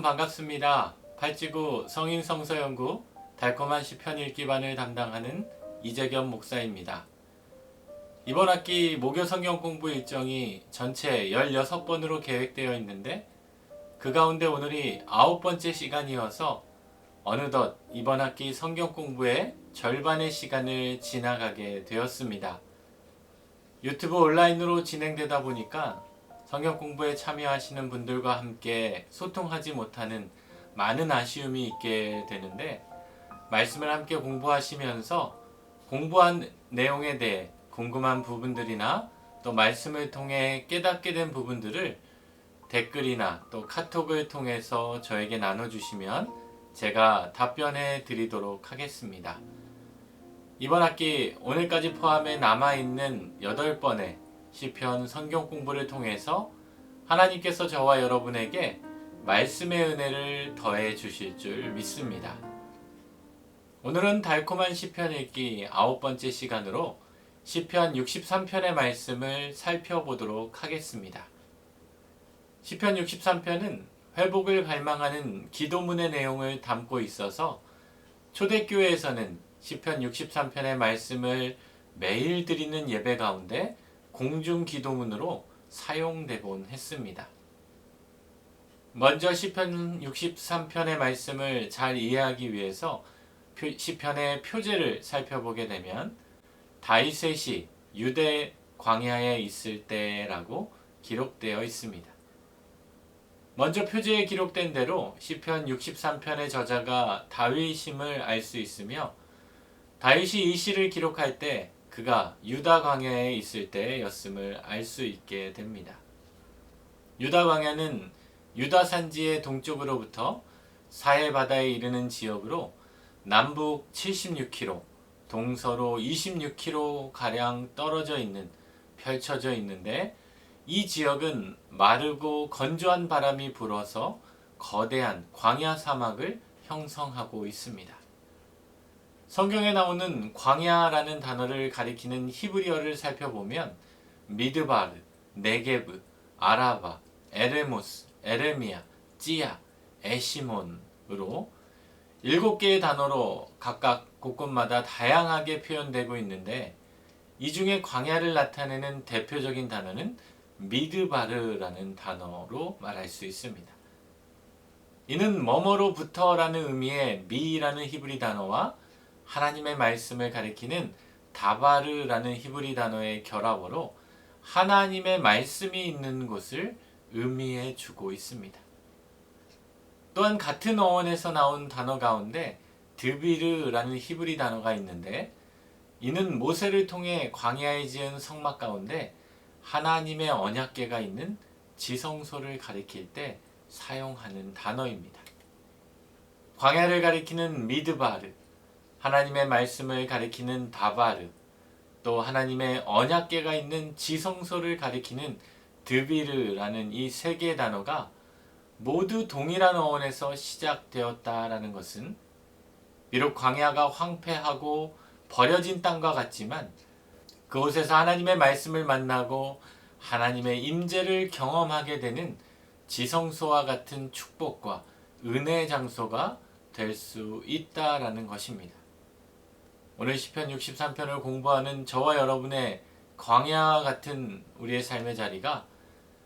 반갑습니다. 팔찌구 성인성서연구 달콤한 시편 읽기반을 담당하는 이재겸 목사입니다. 이번 학기 목요 성경 공부 일정이 전체 16번으로 계획되어 있는데 그 가운데 오늘이 9번째 시간이어서 어느덧 이번 학기 성경 공부의 절반의 시간을 지나가게 되었습니다. 유튜브 온라인으로 진행되다 보니까 성경 공부에 참여하시는 분들과 함께 소통하지 못하는 많은 아쉬움이 있게 되는데, 말씀을 함께 공부하시면서 공부한 내용에 대해 궁금한 부분들이나 또 말씀을 통해 깨닫게 된 부분들을 댓글이나 또 카톡을 통해서 저에게 나눠주시면 제가 답변해 드리도록 하겠습니다. 이번 학기 오늘까지 포함해 남아있는 8번의 시편 성경 공부를 통해서 하나님께서 저와 여러분에게 말씀의 은혜를 더해 주실 줄 믿습니다. 오늘은 달콤한 시편 읽기 9번째 시간으로 시편 63편의 말씀을 살펴보도록 하겠습니다. 시편 63편은 회복을 갈망하는 기도문의 내용을 담고 있어서 초대교회에서는 시편 63편의 말씀을 매일 드리는 예배 가운데 공중 기도문으로 사용되곤 했습니다. 먼저 시편 63편의 말씀을 잘 이해하기 위해서 시편의 표제를 살펴보게 되면 다윗의 시 유대 광야에 있을 때라고 기록되어 있습니다. 먼저 표제에 기록된 대로 시편 63편의 저자가 다윗임을 알 수 있으며, 다윗이 이 시를 기록할 때 그가 유다 광야에 있을 때였음을 알 수 있게 됩니다. 유다 광야는 유다 산지의 동쪽으로부터 사해 바다에 이르는 지역으로 남북 76km, 동서로 26km 가량 펼쳐져 있는데, 이 지역은 마르고 건조한 바람이 불어서 거대한 광야 사막을 형성하고 있습니다. 성경에 나오는 광야라는 단어를 가리키는 히브리어를 살펴보면 미드바르, 네게브, 아라바, 에레모스, 에레미야, 찌야, 에시몬으로 7개의 단어로 각각 곳곳마다 다양하게 표현되고 있는데, 이 중에 광야를 나타내는 대표적인 단어는 미드바르라는 단어로 말할 수 있습니다. 이는 뭐뭐로부터라는 의미의 미라는 히브리 단어와 하나님의 말씀을 가리키는 다바르라는 히브리 단어의 결합어로 하나님의 말씀이 있는 곳을 의미해 주고 있습니다. 또한 같은 어원에서 나온 단어 가운데 드비르라는 히브리 단어가 있는데, 이는 모세를 통해 광야에 지은 성막 가운데 하나님의 언약궤가 있는 지성소를 가리킬 때 사용하는 단어입니다. 광야를 가리키는 미드바르, 하나님의 말씀을 가리키는 다바르, 또 하나님의 언약궤가 있는 지성소를 가리키는 드비르라는 이 3개의 단어가 모두 동일한 어원에서 시작되었다라는 것은, 비록 광야가 황폐하고 버려진 땅과 같지만 그곳에서 하나님의 말씀을 만나고 하나님의 임재를 경험하게 되는 지성소와 같은 축복과 은혜의 장소가 될 수 있다라는 것입니다. 오늘 시편 63편을 공부하는 저와 여러분의 광야 같은 우리의 삶의 자리가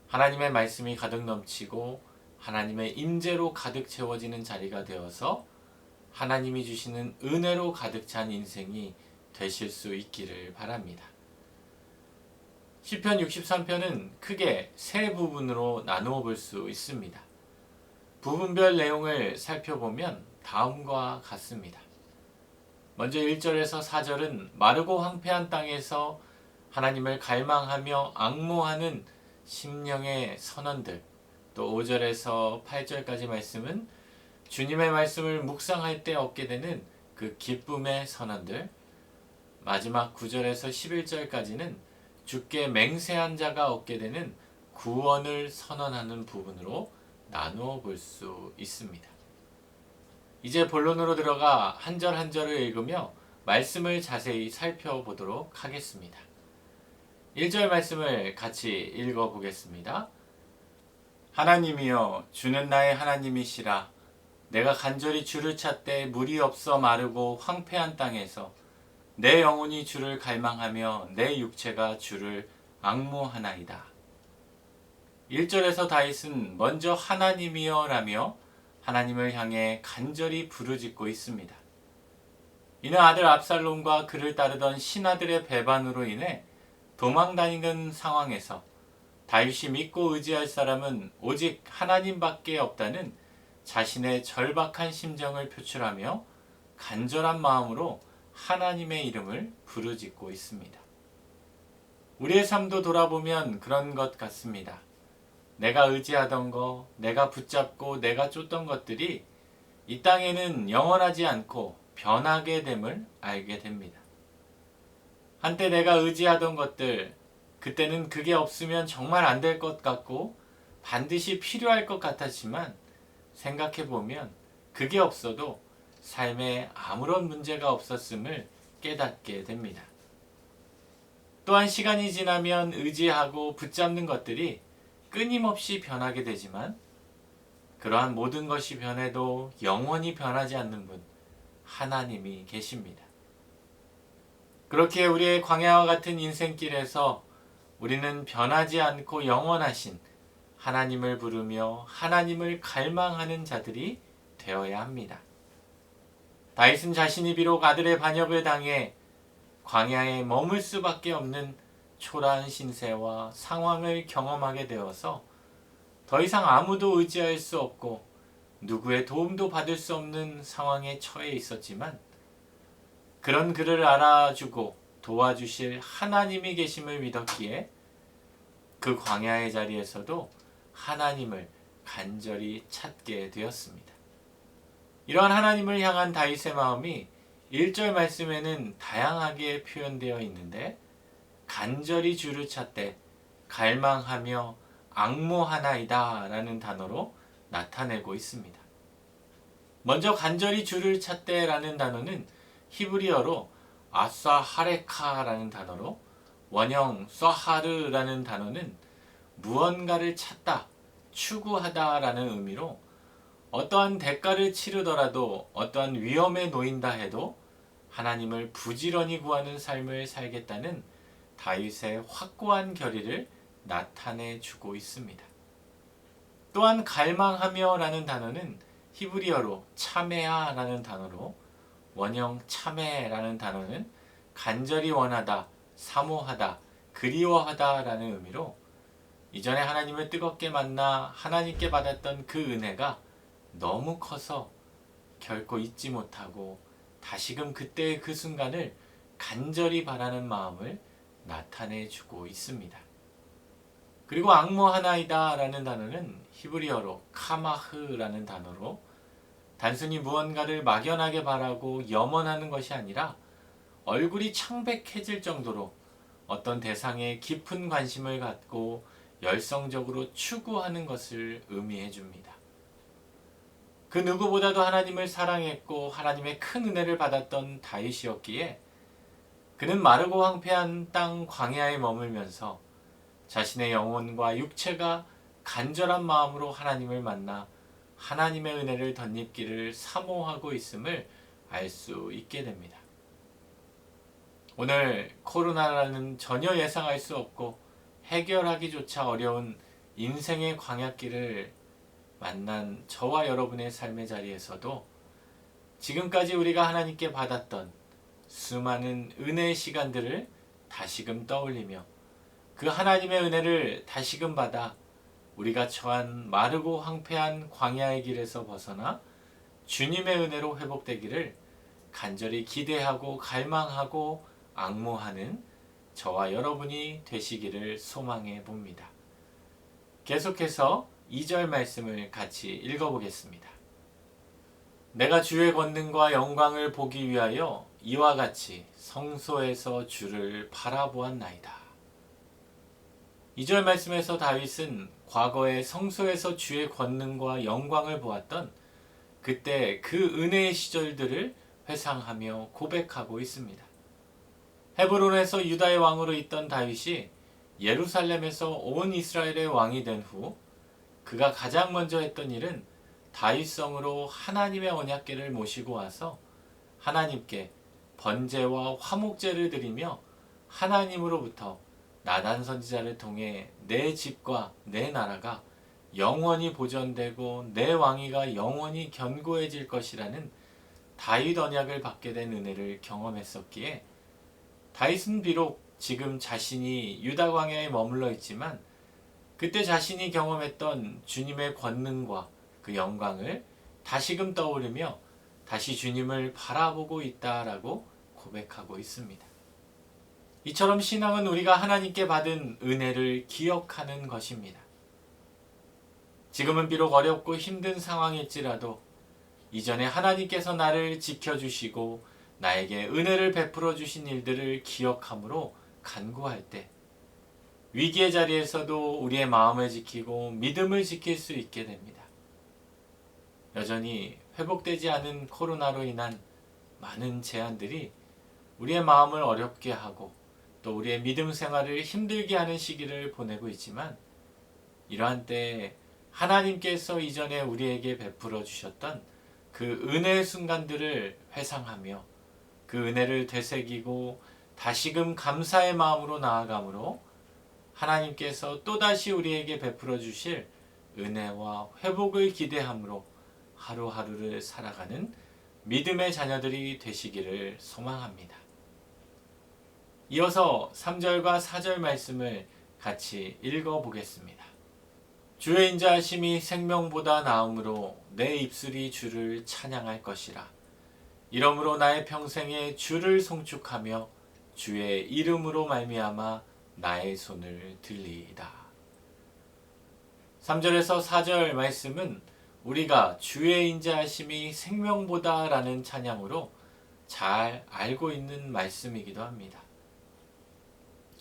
하나님의 말씀이 가득 넘치고 하나님의 임재로 가득 채워지는 자리가 되어서 하나님이 주시는 은혜로 가득 찬 인생이 되실 수 있기를 바랍니다. 시편 63편은 크게 3부분으로 나누어 볼 수 있습니다. 부분별 내용을 살펴보면 다음과 같습니다. 먼저 1절에서 4절은 마르고 황폐한 땅에서 하나님을 갈망하며 앙모하는 심령의 선언들, 또 5절에서 8절까지 말씀은 주님의 말씀을 묵상할 때 얻게 되는 그 기쁨의 선언들, 마지막 9절에서 11절까지는 주께 맹세한 자가 얻게 되는 구원을 선언하는 부분으로 나누어 볼 수 있습니다. 이제 본론으로 들어가 한 절 한 절을 읽으며 말씀을 자세히 살펴보도록 하겠습니다. 1절 말씀을 같이 읽어보겠습니다. 하나님이여 주는 나의 하나님이시라. 내가 간절히 주를 찾되 물이 없어 마르고 황폐한 땅에서 내 영혼이 주를 갈망하며 내 육체가 주를 앙모하나이다. 1절에서 다윗은 먼저 하나님이여 라며 하나님을 향해 간절히 부르짖고 있습니다. 이는 아들 압살롬과 그를 따르던 신하들의 배반으로 인해 도망다니는 상황에서 다윗이 믿고 의지할 사람은 오직 하나님밖에 없다는 자신의 절박한 심정을 표출하며 간절한 마음으로 하나님의 이름을 부르짖고 있습니다. 우리의 삶도 돌아보면 그런 것 같습니다. 내가 의지하던 거, 내가 붙잡고 내가 쫓던 것들이 이 땅에는 영원하지 않고 변하게 됨을 알게 됩니다. 한때 내가 의지하던 것들, 그때는 그게 없으면 정말 안 될 것 같고 반드시 필요할 것 같았지만 생각해보면 그게 없어도 삶에 아무런 문제가 없었음을 깨닫게 됩니다. 또한 시간이 지나면 의지하고 붙잡는 것들이 끊임없이 변하게 되지만 그러한 모든 것이 변해도 영원히 변하지 않는 분, 하나님이 계십니다. 그렇게 우리의 광야와 같은 인생길에서 우리는 변하지 않고 영원하신 하나님을 부르며 하나님을 갈망하는 자들이 되어야 합니다. 다윗은 자신이 비록 아들의 반역을 당해 광야에 머물 수밖에 없는 초라한 신세와 상황을 경험하게 되어서 더 이상 아무도 의지할 수 없고 누구의 도움도 받을 수 없는 상황에 처해 있었지만 그런 그를 알아주고 도와주실 하나님이 계심을 믿었기에 그 광야의 자리에서도 하나님을 간절히 찾게 되었습니다. 이러한 하나님을 향한 다윗의 마음이 1절 말씀에는 다양하게 표현되어 있는데 간절히 주를 찾되 갈망하며 앙모하나이다 라는 단어로 나타내고 있습니다. 먼저 간절히 주를 찾되 라는 단어는 히브리어로 아사하레카 라는 단어로 원형 쏴하르 라는 단어는 무언가를 찾다, 추구하다 라는 의미로 어떠한 대가를 치르더라도 어떠한 위험에 놓인다 해도 하나님을 부지런히 구하는 삶을 살겠다는 다윗의 확고한 결의를 나타내 주고 있습니다. 또한 갈망하며 라는 단어는 히브리어로 참회하 라는 단어로 원형 참회라는 단어는 간절히 원하다, 사모하다, 그리워하다 라는 의미로 이전에 하나님을 뜨겁게 만나 하나님께 받았던 그 은혜가 너무 커서 결코 잊지 못하고 다시금 그때의 그 순간을 간절히 바라는 마음을 나타내 주고 있습니다. 그리고 앙모하나이다 라는 단어는 히브리어로 카마흐 라는 단어로 단순히 무언가를 막연하게 바라고 염원하는 것이 아니라 얼굴이 창백해질 정도로 어떤 대상에 깊은 관심을 갖고 열성적으로 추구하는 것을 의미해 줍니다. 그 누구보다도 하나님을 사랑했고 하나님의 큰 은혜를 받았던 다윗이었기에 그는 마르고 황폐한 땅 광야에 머물면서 자신의 영혼과 육체가 간절한 마음으로 하나님을 만나 하나님의 은혜를 덧입기를 사모하고 있음을 알 수 있게 됩니다. 오늘 코로나라는 전혀 예상할 수 없고 해결하기조차 어려운 인생의 광야길을 만난 저와 여러분의 삶의 자리에서도 지금까지 우리가 하나님께 받았던 수많은 은혜의 시간들을 다시금 떠올리며 그 하나님의 은혜를 다시금 받아 우리가 처한 마르고 황폐한 광야의 길에서 벗어나 주님의 은혜로 회복되기를 간절히 기대하고 갈망하고 앙모하는 저와 여러분이 되시기를 소망해 봅니다. 계속해서 2절 말씀을 같이 읽어보겠습니다. 내가 주의 권능과 영광을 보기 위하여 이와 같이 성소에서 주를 바라보았나이다. 2절 말씀에서 다윗은 과거에 성소에서 주의 권능과 영광을 보았던 그때 그 은혜의 시절들을 회상하며 고백하고 있습니다. 헤브론에서 유다의 왕으로 있던 다윗이 예루살렘에서 온 이스라엘의 왕이 된 후 그가 가장 먼저 했던 일은 다윗성으로 하나님의 언약궤를 모시고 와서 하나님께 번제와 화목제를 드리며 하나님으로부터 나단 선지자를 통해 내 집과 내 나라가 영원히 보존되고 내 왕위가 영원히 견고해질 것이라는 다윗 언약을 받게 된 은혜를 경험했었기에 다윗은 비록 지금 자신이 유다 광야에 머물러 있지만 그때 자신이 경험했던 주님의 권능과 그 영광을 다시금 떠오르며 다시 주님을 바라보고 있다라고 고백하고 있습니다. 이처럼 신앙은 우리가 하나님께 받은 은혜를 기억하는 것입니다. 지금은 비록 어렵고 힘든 상황일지라도 이전에 하나님께서 나를 지켜주시고 나에게 은혜를 베풀어 주신 일들을 기억함으로 간구할 때 위기의 자리에서도 우리의 마음을 지키고 믿음을 지킬 수 있게 됩니다. 여전히 회복되지 않은 코로나로 인한 많은 제한들이 우리의 마음을 어렵게 하고 또 우리의 믿음 생활을 힘들게 하는 시기를 보내고 있지만 이러한 때에 하나님께서 이전에 우리에게 베풀어 주셨던 그 은혜의 순간들을 회상하며 그 은혜를 되새기고 다시금 감사의 마음으로 나아가므로 하나님께서 또다시 우리에게 베풀어 주실 은혜와 회복을 기대함으로 하루하루를 살아가는 믿음의 자녀들이 되시기를 소망합니다. 이어서 3절과 4절 말씀을 같이 읽어보겠습니다. 주의 인자하심이 생명보다 나음으로 내 입술이 주를 찬양할 것이라. 이러므로 나의 평생에 주를 송축하며 주의 이름으로 말미암아 나의 손을 들리이다. 3절에서 4절 말씀은 우리가 주의 인자하심이 생명보다 라는 찬양으로 잘 알고 있는 말씀이기도 합니다.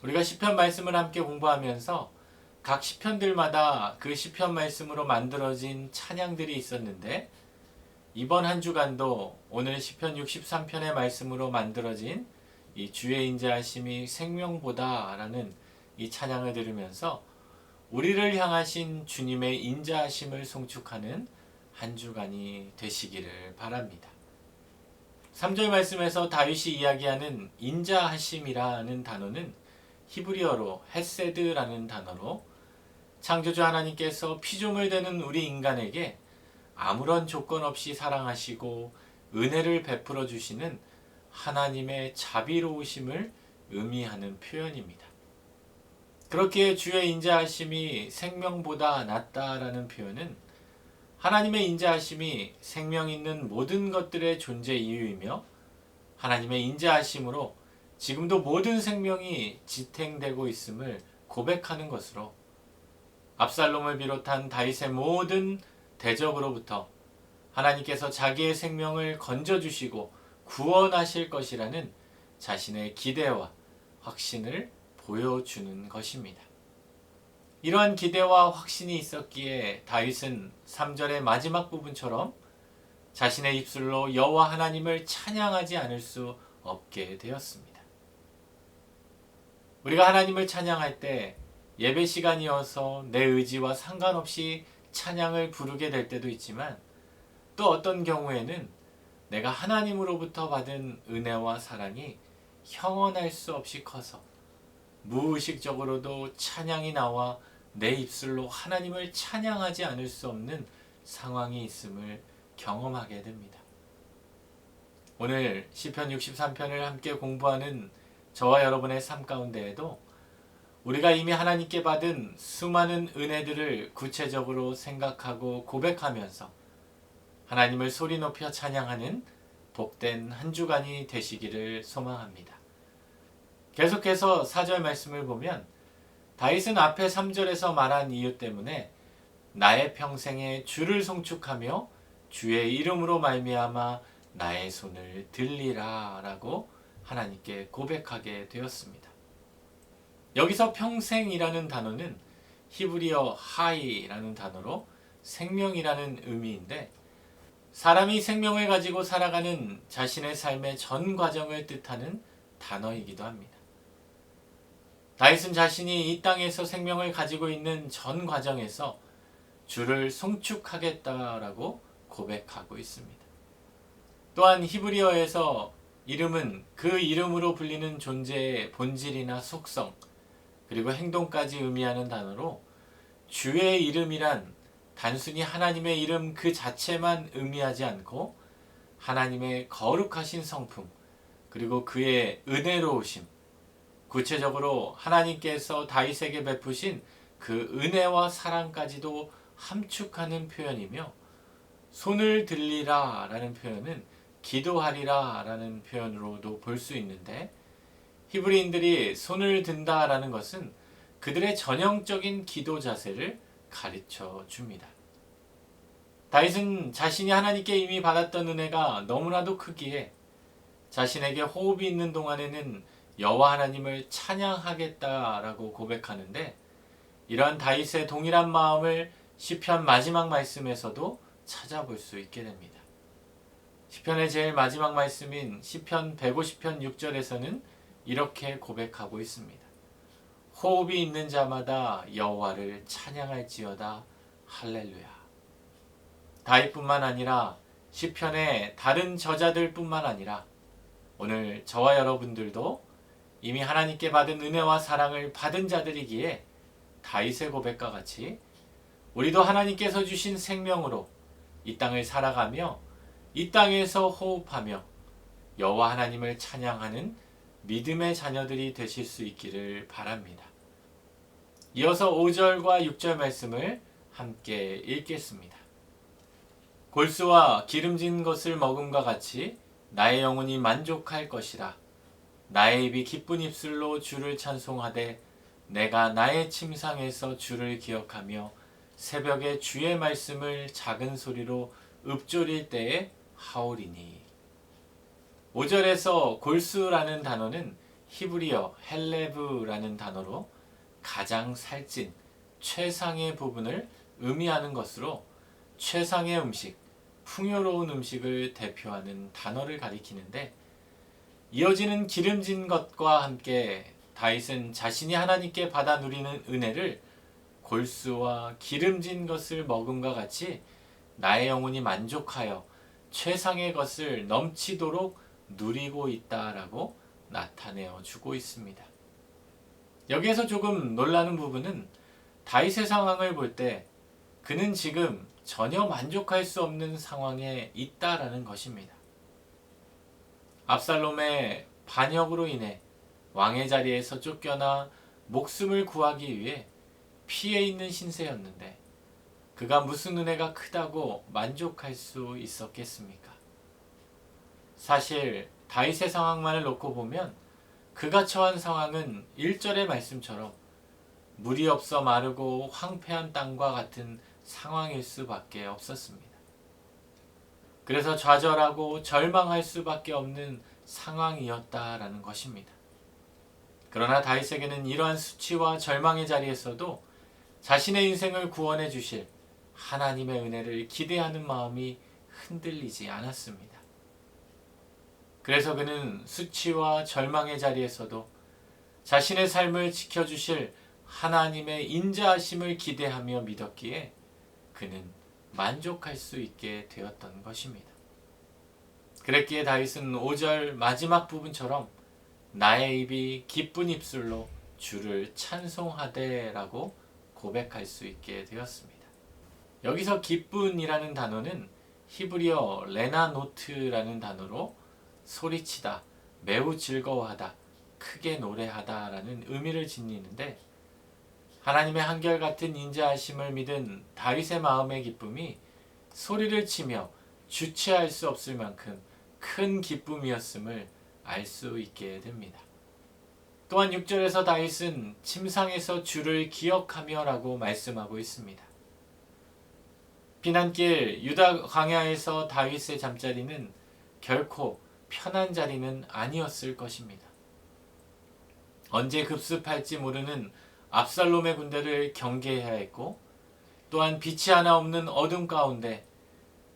우리가 시편 말씀을 함께 공부하면서 각 시편들마다 그 시편 말씀으로 만들어진 찬양들이 있었는데 이번 한 주간도 오늘 시편 63편의 말씀으로 만들어진 이 주의 인자하심이 생명보다 라는 이 찬양을 들으면서 우리를 향하신 주님의 인자하심을 송축하는 한 주간이 되시기를 바랍니다. 3절 말씀에서 다윗이 이야기하는 인자하심이라는 단어는 히브리어로 헤세드라는 단어로 창조주 하나님께서 피조물 되는 우리 인간에게 아무런 조건 없이 사랑하시고 은혜를 베풀어 주시는 하나님의 자비로우심을 의미하는 표현입니다. 그렇게 주의 인자하심이 생명보다 낫다라는 표현은 하나님의 인자하심이 생명 있는 모든 것들의 존재 이유이며 하나님의 인자하심으로 지금도 모든 생명이 지탱되고 있음을 고백하는 것으로 압살롬을 비롯한 다윗의 모든 대적으로부터 하나님께서 자기의 생명을 건져주시고 구원하실 것이라는 자신의 기대와 확신을 보여주는 것입니다. 이러한 기대와 확신이 있었기에 다윗은 3절의 마지막 부분처럼 자신의 입술로 여호와 하나님을 찬양하지 않을 수 없게 되었습니다. 우리가 하나님을 찬양할 때 예배 시간이어서 내 의지와 상관없이 찬양을 부르게 될 때도 있지만 또 어떤 경우에는 내가 하나님으로부터 받은 은혜와 사랑이 형언할 수 없이 커서 무의식적으로도 찬양이 나와 내 입술로 하나님을 찬양하지 않을 수 없는 상황이 있음을 경험하게 됩니다. 오늘 시편 63편을 함께 공부하는 저와 여러분의 삶 가운데에도 우리가 이미 하나님께 받은 수많은 은혜들을 구체적으로 생각하고 고백하면서 하나님을 소리 높여 찬양하는 복된 한 주간이 되시기를 소망합니다. 계속해서 4절 말씀을 보면 다윗은 앞에 3절에서 말한 이유 때문에 나의 평생에 주를 송축하며 주의 이름으로 말미암아 나의 손을 들리라 라고 하나님께 고백하게 되었습니다. 여기서 평생이라는 단어는 히브리어 하이라는 단어로 생명이라는 의미인데 사람이 생명을 가지고 살아가는 자신의 삶의 전 과정을 뜻하는 단어이기도 합니다. 다윗은 자신이 이 땅에서 생명을 가지고 있는 전 과정에서 주를 송축하겠다라고 고백하고 있습니다. 또한 히브리어에서 이름은 그 이름으로 불리는 존재의 본질이나 속성, 그리고 행동까지 의미하는 단어로 주의 이름이란 단순히 하나님의 이름 그 자체만 의미하지 않고 하나님의 거룩하신 성품, 그리고 그의 은혜로우심, 구체적으로 하나님께서 다윗에게 베푸신 그 은혜와 사랑까지도 함축하는 표현이며, 손을 들리라 라는 표현은 기도하리라 라는 표현으로도 볼 수 있는데, 히브리인들이 손을 든다 라는 것은 그들의 전형적인 기도 자세를 가르쳐 줍니다. 다윗은 자신이 하나님께 이미 받았던 은혜가 너무나도 크기에 자신에게 호흡이 있는 동안에는 여호와 하나님을 찬양하겠다라고 고백하는데, 이러한 다윗의 동일한 마음을 시편 마지막 말씀에서도 찾아볼 수 있게 됩니다. 시편의 제일 마지막 말씀인 시편 150편 6절에서는 이렇게 고백하고 있습니다. 호흡이 있는 자마다 여호와를 찬양할지어다. 할렐루야. 다윗뿐만 아니라 시편의 다른 저자들뿐만 아니라 오늘 저와 여러분들도 이미 하나님께 받은 은혜와 사랑을 받은 자들이기에 다윗의 고백과 같이 우리도 하나님께서 주신 생명으로 이 땅을 살아가며 이 땅에서 호흡하며 여호와 하나님을 찬양하는 믿음의 자녀들이 되실 수 있기를 바랍니다. 이어서 5절과 6절 말씀을 함께 읽겠습니다. 골수와 기름진 것을 먹음과 같이 나의 영혼이 만족할 것이라. 나의 입이 기쁜 입술로 주를 찬송하되 내가 나의 침상에서 주를 기억하며 새벽에 주의 말씀을 작은 소리로 읊조릴 때에 하오리니. 5절에서 골수라는 단어는 히브리어 헬레브라는 단어로 가장 살찐 최상의 부분을 의미하는 것으로 최상의 음식, 풍요로운 음식을 대표하는 단어를 가리키는데, 이어지는 기름진 것과 함께 다윗은 자신이 하나님께 받아 누리는 은혜를 골수와 기름진 것을 먹음과 같이 나의 영혼이 만족하여 최상의 것을 넘치도록 누리고 있다라고 나타내어 주고 있습니다. 여기에서 조금 놀라는 부분은 다윗의 상황을 볼 때 그는 지금 전혀 만족할 수 없는 상황에 있다라는 것입니다. 압살롬의 반역으로 인해 왕의 자리에서 쫓겨나 목숨을 구하기 위해 피해 있는 신세였는데 그가 무슨 은혜가 크다고 만족할 수 있었겠습니까? 사실 다윗의 상황만을 놓고 보면 그가 처한 상황은 1절의 말씀처럼 물이 없어 마르고 황폐한 땅과 같은 상황일 수밖에 없었습니다. 그래서 좌절하고 절망할 수밖에 없는 상황이었다라는 것입니다. 그러나 다윗에게는 이러한 수치와 절망의 자리에서도 자신의 인생을 구원해 주실 하나님의 은혜를 기대하는 마음이 흔들리지 않았습니다. 그래서 그는 수치와 절망의 자리에서도 자신의 삶을 지켜주실 하나님의 인자하심을 기대하며 믿었기에 그는 만족할 수 있게 되었던 것입니다. 그랬기에 다윗은 5절 마지막 부분처럼 나의 입이 기쁜 입술로 주를 찬송하되 라고 고백할 수 있게 되었습니다. 여기서 기쁜이라는 단어는 히브리어 레나노트라는 단어로 소리치다, 매우 즐거워하다, 크게 노래하다 라는 의미를 지니는데, 하나님의 한결같은 인자하심을 믿은 다윗의 마음의 기쁨이 소리를 치며 주체할 수 없을 만큼 큰 기쁨이었음을 알 수 있게 됩니다. 또한 6절에서 다윗은 침상에서 주를 기억하며 라고 말씀하고 있습니다. 피난길 유다 광야에서 다윗의 잠자리는 결코 편한 자리는 아니었을 것입니다. 언제 급습할지 모르는 압살롬의 군대를 경계해야 했고, 또한 빛이 하나 없는 어둠 가운데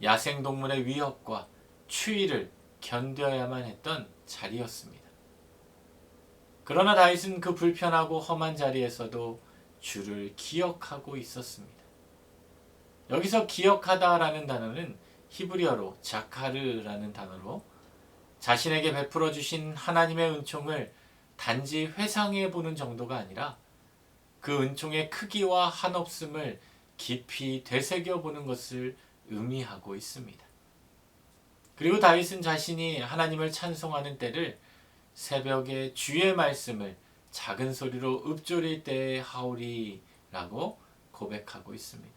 야생동물의 위협과 추위를 견뎌야만 했던 자리였습니다. 그러나 다윗은 그 불편하고 험한 자리에서도 주를 기억하고 있었습니다. 여기서 기억하다라는 단어는 히브리어로 자카르라는 단어로 자신에게 베풀어 주신 하나님의 은총을 단지 회상해 보는 정도가 아니라 그 은총의 크기와 한없음을 깊이 되새겨 보는 것을 의미하고 있습니다. 그리고 다윗은 자신이 하나님을 찬송하는 때를 새벽에 주의 말씀을 작은 소리로 읊조릴 때에 하오리라고 고백하고 있습니다.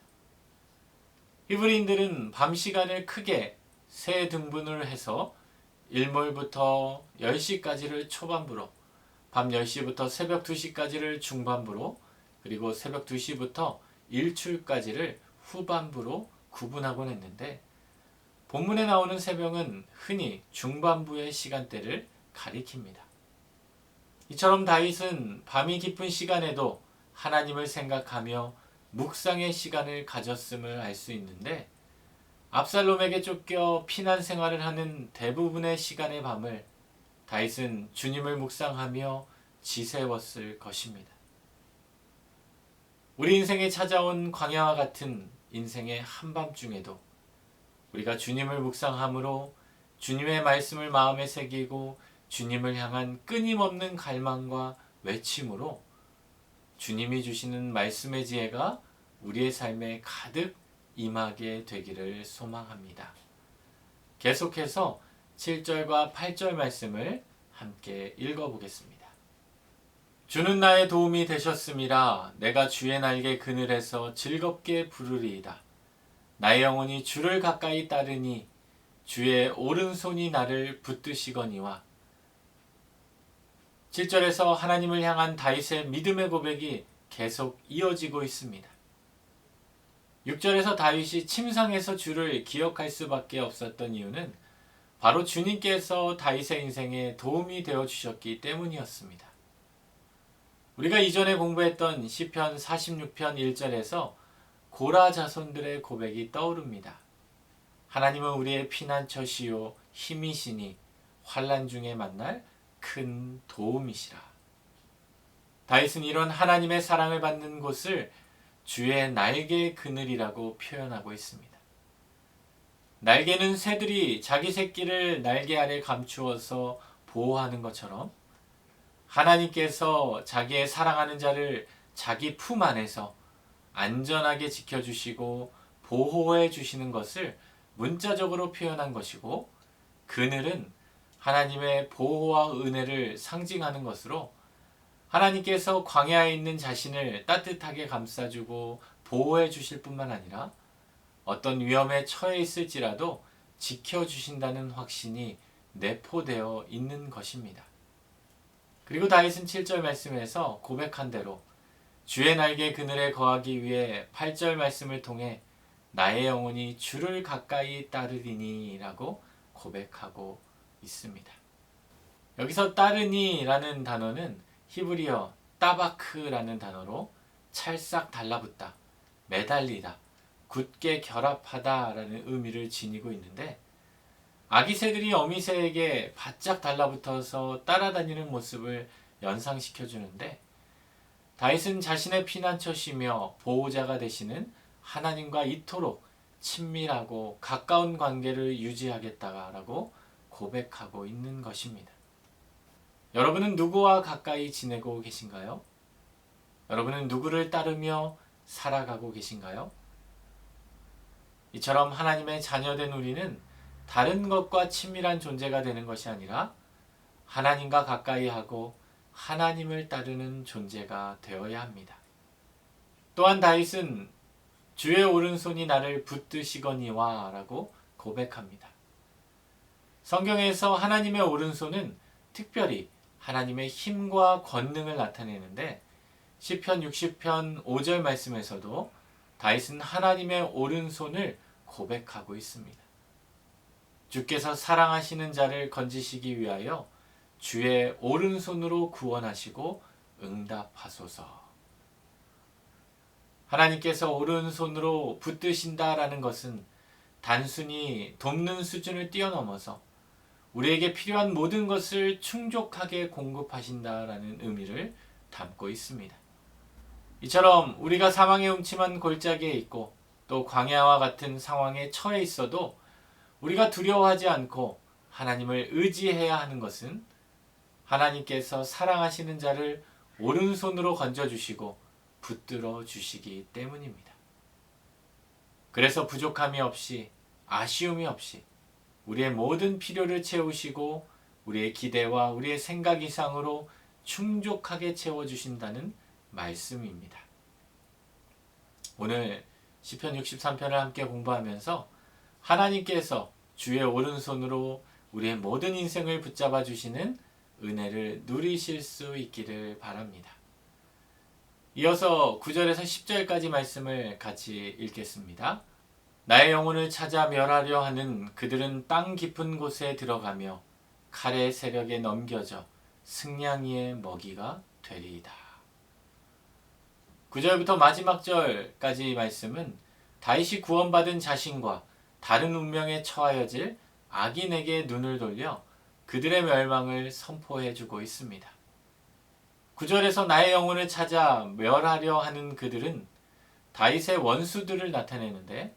히브리인들은 밤 시간을 크게 세 등분을 해서 일몰부터 10시까지를 초반부로, 밤 10시부터 새벽 2시까지를 중반부로, 그리고 새벽 2시부터 일출까지를 후반부로 구분하곤 했는데, 본문에 나오는 새벽은 흔히 중반부의 시간대를 가리킵니다. 이처럼 다윗은 밤이 깊은 시간에도 하나님을 생각하며 묵상의 시간을 가졌음을 알 수 있는데, 압살롬에게 쫓겨 피난 생활을 하는 대부분의 시간의 밤을 다윗은 주님을 묵상하며 지새웠을 것입니다. 우리 인생에 찾아온 광야와 같은 인생의 한밤중에도 우리가 주님을 묵상함으로 주님의 말씀을 마음에 새기고 주님을 향한 끊임없는 갈망과 외침으로 주님이 주시는 말씀의 지혜가 우리의 삶에 가득 임하게 되기를 소망합니다. 계속해서 7절과 8절 말씀을 함께 읽어보겠습니다. 주는 나의 도움이 되셨음이라. 내가 주의 날개 그늘에서 즐겁게 부르리이다. 나의 영혼이 주를 가까이 따르니 주의 오른손이 나를 붙드시거니와. 7절에서 하나님을 향한 다윗의 믿음의 고백이 계속 이어지고 있습니다. 6절에서 다윗이 침상에서 주를 기억할 수밖에 없었던 이유는 바로 주님께서 다윗의 인생에 도움이 되어 주셨기 때문이었습니다. 우리가 이전에 공부했던 시편 46편 1절에서 고라 자손들의 고백이 떠오릅니다. 하나님은 우리의 피난처시요 힘이시니 환난 중에 만날 큰 도움이시라. 다윗은 이런 하나님의 사랑을 받는 곳을 주의 날개 그늘이라고 표현하고 있습니다. 날개는 새들이 자기 새끼를 날개 아래 감추어서 보호하는 것처럼 하나님께서 자기의 사랑하는 자를 자기 품 안에서 안전하게 지켜주시고 보호해 주시는 것을 문자적으로 표현한 것이고, 그늘은 하나님의 보호와 은혜를 상징하는 것으로 하나님께서 광야에 있는 자신을 따뜻하게 감싸주고 보호해 주실 뿐만 아니라 어떤 위험에 처해 있을지라도 지켜주신다는 확신이 내포되어 있는 것입니다. 그리고 다윗은 7절 말씀에서 고백한 대로 주의 날개 그늘에 거하기 위해 8절 말씀을 통해 나의 영혼이 주를 가까이 따르리니 라고 고백하고 있습니다. 여기서 따르니 라는 단어는 히브리어 따바크라는 단어로 찰싹 달라붙다, 매달리다, 굳게 결합하다 라는 의미를 지니고 있는데, 아기 새들이 어미 새에게 바짝 달라붙어서 따라다니는 모습을 연상시켜 주는데, 다윗은 자신의 피난처시며 보호자가 되시는 하나님과 이토록 친밀하고 가까운 관계를 유지하겠다라고 고백하고 있는 것입니다. 여러분은 누구와 가까이 지내고 계신가요? 여러분은 누구를 따르며 살아가고 계신가요? 이처럼 하나님의 자녀된 우리는 다른 것과 친밀한 존재가 되는 것이 아니라 하나님과 가까이 하고 하나님을 따르는 존재가 되어야 합니다. 또한 다윗은 주의 오른손이 나를 붙드시거니와 라고 고백합니다. 성경에서 하나님의 오른손은 특별히 하나님의 힘과 권능을 나타내는데, 시편 60편 5절 말씀에서도 다윗은 하나님의 오른손을 고백하고 있습니다. 주께서 사랑하시는 자를 건지시기 위하여 주의 오른손으로 구원하시고 응답하소서. 하나님께서 오른손으로 붙드신다라는 것은 단순히 돕는 수준을 뛰어넘어서 우리에게 필요한 모든 것을 충족하게 공급하신다라는 의미를 담고 있습니다. 이처럼 우리가 사망의 음침한 골짜기에 있고 또 광야와 같은 상황에 처해 있어도 우리가 두려워하지 않고 하나님을 의지해야 하는 것은 하나님께서 사랑하시는 자를 오른손으로 건져주시고 붙들어 주시기 때문입니다. 그래서 부족함이 없이 아쉬움이 없이 우리의 모든 필요를 채우시고 우리의 기대와 우리의 생각 이상으로 충족하게 채워주신다는 말씀입니다. 오늘 시편 63편을 함께 공부하면서 하나님께서 주의 오른손으로 우리의 모든 인생을 붙잡아 주시는 은혜를 누리실 수 있기를 바랍니다. 이어서 9절에서 10절까지 말씀을 같이 읽겠습니다. 나의 영혼을 찾아 멸하려 하는 그들은 땅 깊은 곳에 들어가며 칼의 세력에 넘겨져 승냥이의 먹이가 되리이다. 9절부터 마지막 절까지 말씀은 다윗이 구원받은 자신과 다른 운명에 처하여질 악인에게 눈을 돌려 그들의 멸망을 선포해주고 있습니다. 9절에서 나의 영혼을 찾아 멸하려 하는 그들은 다윗의 원수들을 나타내는데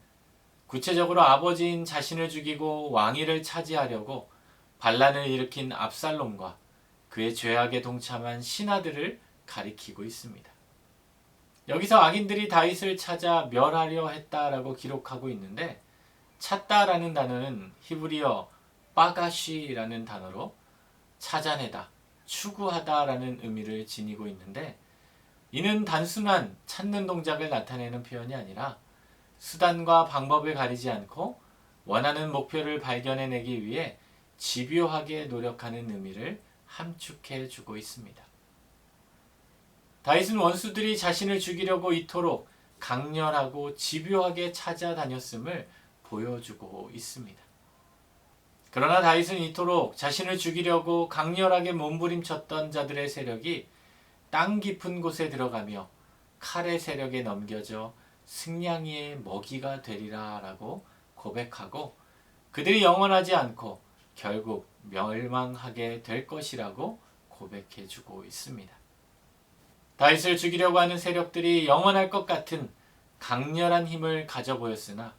구체적으로 아버지인 자신을 죽이고 왕위를 차지하려고 반란을 일으킨 압살롬과 그의 죄악에 동참한 신하들을 가리키고 있습니다. 여기서 악인들이 다윗을 찾아 멸하려 했다라고 기록하고 있는데 찾다라는 단어는 히브리어 빠가쉬라는 단어로 찾아내다, 추구하다라는 의미를 지니고 있는데 이는 단순한 찾는 동작을 나타내는 표현이 아니라 수단과 방법을 가리지 않고 원하는 목표를 발견해내기 위해 집요하게 노력하는 의미를 함축해 주고 있습니다. 다윗은 원수들이 자신을 죽이려고 이토록 강렬하고 집요하게 찾아다녔음을 보여주고 있습니다. 그러나 다윗은 이토록 자신을 죽이려고 강렬하게 몸부림쳤던 자들의 세력이 땅 깊은 곳에 들어가며 칼의 세력에 넘겨져 승냥이의 먹이가 되리라 라고 고백하고 그들이 영원하지 않고 결국 멸망하게 될 것이라고 고백해주고 있습니다. 다윗을 죽이려고 하는 세력들이 영원할 것 같은 강렬한 힘을 가져 보였으나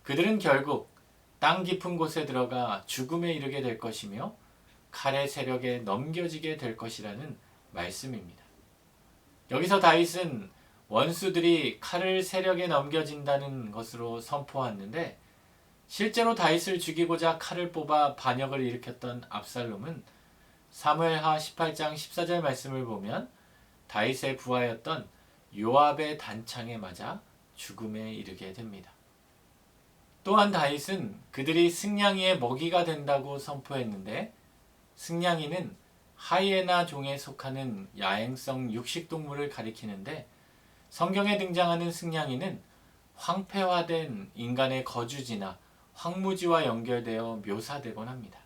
그들은 결국 땅 깊은 곳에 들어가 죽음에 이르게 될 것이며 칼의 세력에 넘겨지게 될 것이라는 말씀입니다. 여기서 다윗은 원수들이 칼을 세력에 넘겨진다는 것으로 선포하는데 실제로 다윗을 죽이고자 칼을 뽑아 반역을 일으켰던 압살롬은 사무엘하 18장 14절 말씀을 보면 다윗의 부하였던 요압의 단창에 맞아 죽음에 이르게 됩니다. 또한 다윗은 그들이 승냥이의 먹이가 된다고 선포했는데 승냥이는 하이에나 종에 속하는 야행성 육식동물을 가리키는데 성경에 등장하는 승냥이는 황폐화된 인간의 거주지나 황무지와 연결되어 묘사되곤 합니다.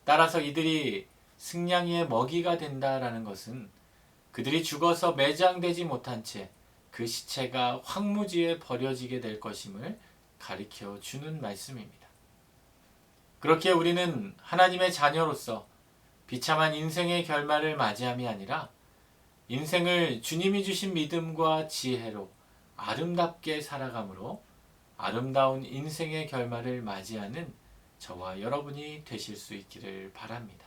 따라서 이들이 승냥이의 먹이가 된다라는 것은 그들이 죽어서 매장되지 못한 채 그 시체가 황무지에 버려지게 될 것임을 가리켜 주는 말씀입니다. 그렇게 우리는 하나님의 자녀로서 비참한 인생의 결말을 맞이함이 아니라 인생을 주님이 주신 믿음과 지혜로 아름답게 살아감으로 아름다운 인생의 결말을 맞이하는 저와 여러분이 되실 수 있기를 바랍니다.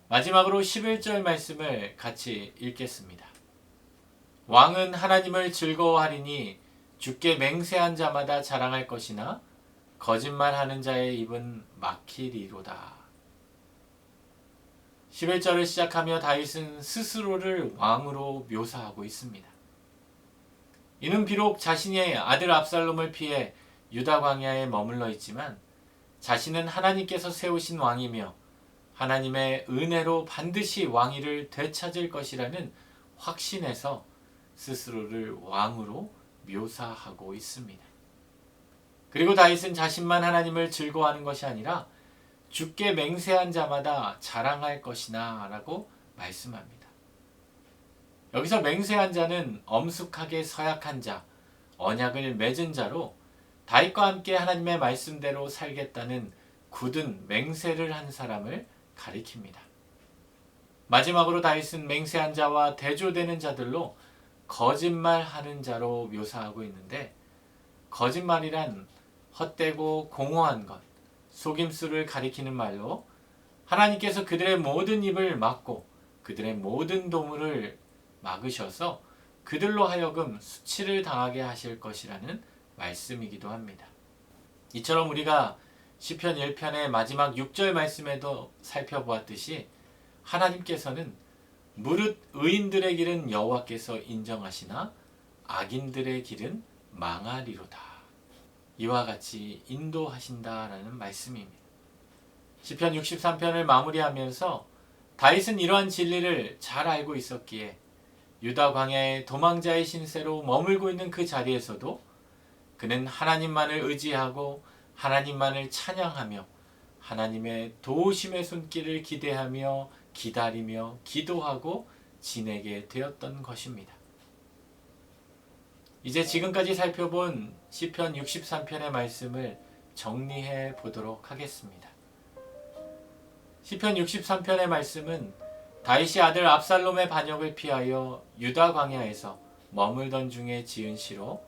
마지막으로 11절 말씀을 같이 읽겠습니다. 왕은 하나님을 즐거워하리니 주께 맹세한 자마다 자랑할 것이나 거짓말하는 자의 입은 막히리로다. 11절을 시작하며 다윗은 스스로를 왕으로 묘사하고 있습니다. 이는 비록 자신의 아들 압살롬을 피해 유다 광야에 머물러 있지만 자신은 하나님께서 세우신 왕이며 하나님의 은혜로 반드시 왕위를 되찾을 것이라는 확신에서 스스로를 왕으로 묘사하고 있습니다. 그리고 다윗은 자신만 하나님을 즐거워하는 것이 아니라 주께 맹세한 자마다 자랑할 것이나 라고 말씀합니다. 여기서 맹세한 자는 엄숙하게 서약한 자, 언약을 맺은 자로 다윗과 함께 하나님의 말씀대로 살겠다는 굳은 맹세를 한 사람을 가리킵니다. 마지막으로 다윗은 맹세한 자와 대조되는 자들로 거짓말하는 자로 묘사하고 있는데, 거짓말이란 헛되고 공허한 것, 속임수를 가리키는 말로 하나님께서 그들의 모든 입을 막고 그들의 모든 도물을 막으셔서 그들로 하여금 수치를 당하게 하실 것이라는 말씀이기도 합니다. 이처럼 우리가 시편 1편의 마지막 6절 말씀에도 살펴보았듯이 하나님께서는 무릇 의인들의 길은 여호와께서 인정하시나 악인들의 길은 망하리로다. 이와 같이 인도하신다라는 말씀입니다. 시편 63편을 마무리하면서 다윗은 이러한 진리를 잘 알고 있었기에 유다 광야의 도망자의 신세로 머물고 있는 그 자리에서도 그는 하나님만을 의지하고 하나님만을 찬양하며 하나님의 도우심의 손길을 기대하며 기다리며 기도하고 지내게 되었던 것입니다. 이제 지금까지 살펴본 시편 63편의 말씀을 정리해 보도록 하겠습니다. 시편 63편의 말씀은 다윗이 아들 압살롬의 반역을 피하여 유다 광야에서 머물던 중에 지은 시로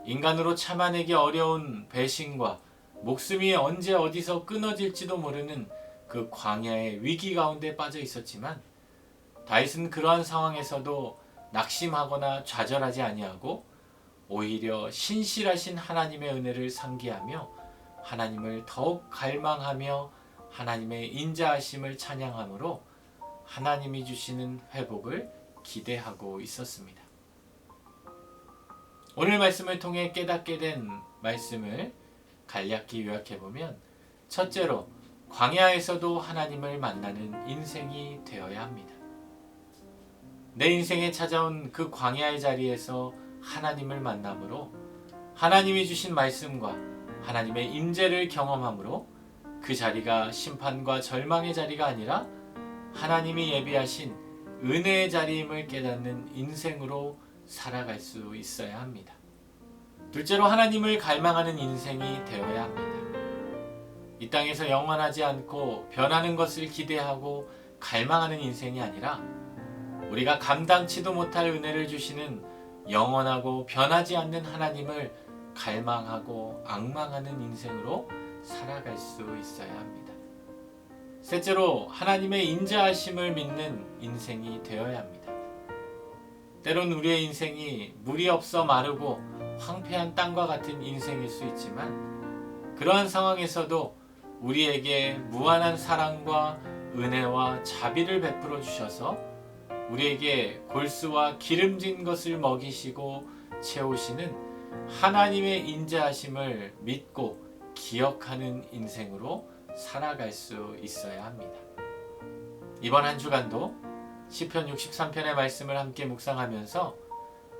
인간으로 참아내기 어려운 배신과 목숨이 언제 어디서 끊어질지도 모르는 그 광야의 위기 가운데 빠져 있었지만 다윗은 그러한 상황에서도 낙심하거나 좌절하지 아니하고 오히려 신실하신 하나님의 은혜를 상기하며 하나님을 더욱 갈망하며 하나님의 인자하심을 찬양함으로 하나님이 주시는 회복을 기대하고 있었습니다. 오늘 말씀을 통해 깨닫게 된 말씀을 간략히 요약해보면, 첫째로 광야에서도 하나님을 만나는 인생이 되어야 합니다. 내 인생에 찾아온 그 광야의 자리에서 하나님을 만남으로 하나님이 주신 말씀과 하나님의 임재를 경험함으로 그 자리가 심판과 절망의 자리가 아니라 하나님이 예비하신 은혜의 자리임을 깨닫는 인생으로 살아갈 수 있어야 합니다. 둘째로 하나님을 갈망하는 인생이 되어야 합니다. 이 땅에서 영원하지 않고 변하는 것을 기대하고 갈망하는 인생이 아니라 우리가 감당치도 못할 은혜를 주시는 영원하고 변하지 않는 하나님을 갈망하고 앙망하는 인생으로 살아갈 수 있어야 합니다. 셋째로 하나님의 인자하심을 믿는 인생이 되어야 합니다. 때론 우리의 인생이 물이 없어 마르고 황폐한 땅과 같은 인생일 수 있지만 그러한 상황에서도 우리에게 무한한 사랑과 은혜와 자비를 베풀어 주셔서 우리에게 골수와 기름진 것을 먹이시고 채우시는 하나님의 인자하심을 믿고 기억하는 인생으로 살아갈 수 있어야 합니다. 이번 한 주간도 시편 63편의 말씀을 함께 묵상하면서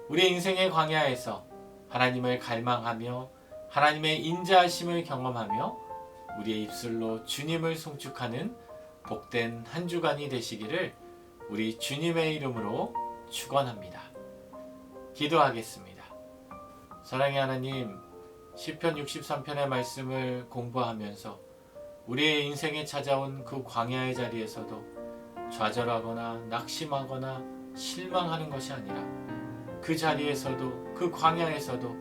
우리의 인생의 광야에서 하나님을 갈망하며 하나님의 인자하심을 경험하며 우리의 입술로 주님을 송축하는 복된 한 주간이 되시기를 우리 주님의 이름으로 축원합니다. 기도하겠습니다. 사랑의 하나님, 시편 63편의 말씀을 공부하면서 우리의 인생에 찾아온 그 광야의 자리에서도 좌절하거나 낙심하거나 실망하는 것이 아니라 그 자리에서도 그 광야에서도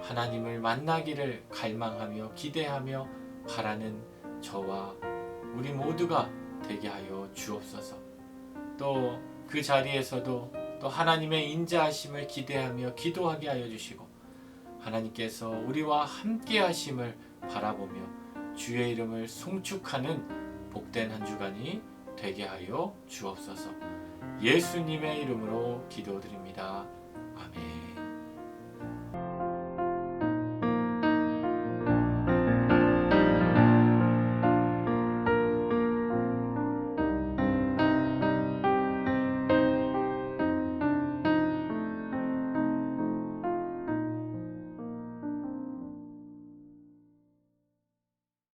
하나님을 만나기를 갈망하며 기대하며 바라는 저와 우리 모두가 되게 하여 주옵소서. 또 그 자리에서도 또 하나님의 인자하심을 기대하며 기도하게 하여 주시고 하나님께서 우리와 함께 하심을 바라보며 주의 이름을 송축하는 복된 한 주간이 되게 하여 주옵소서. 예수님의 이름으로 기도드립니다. 아멘.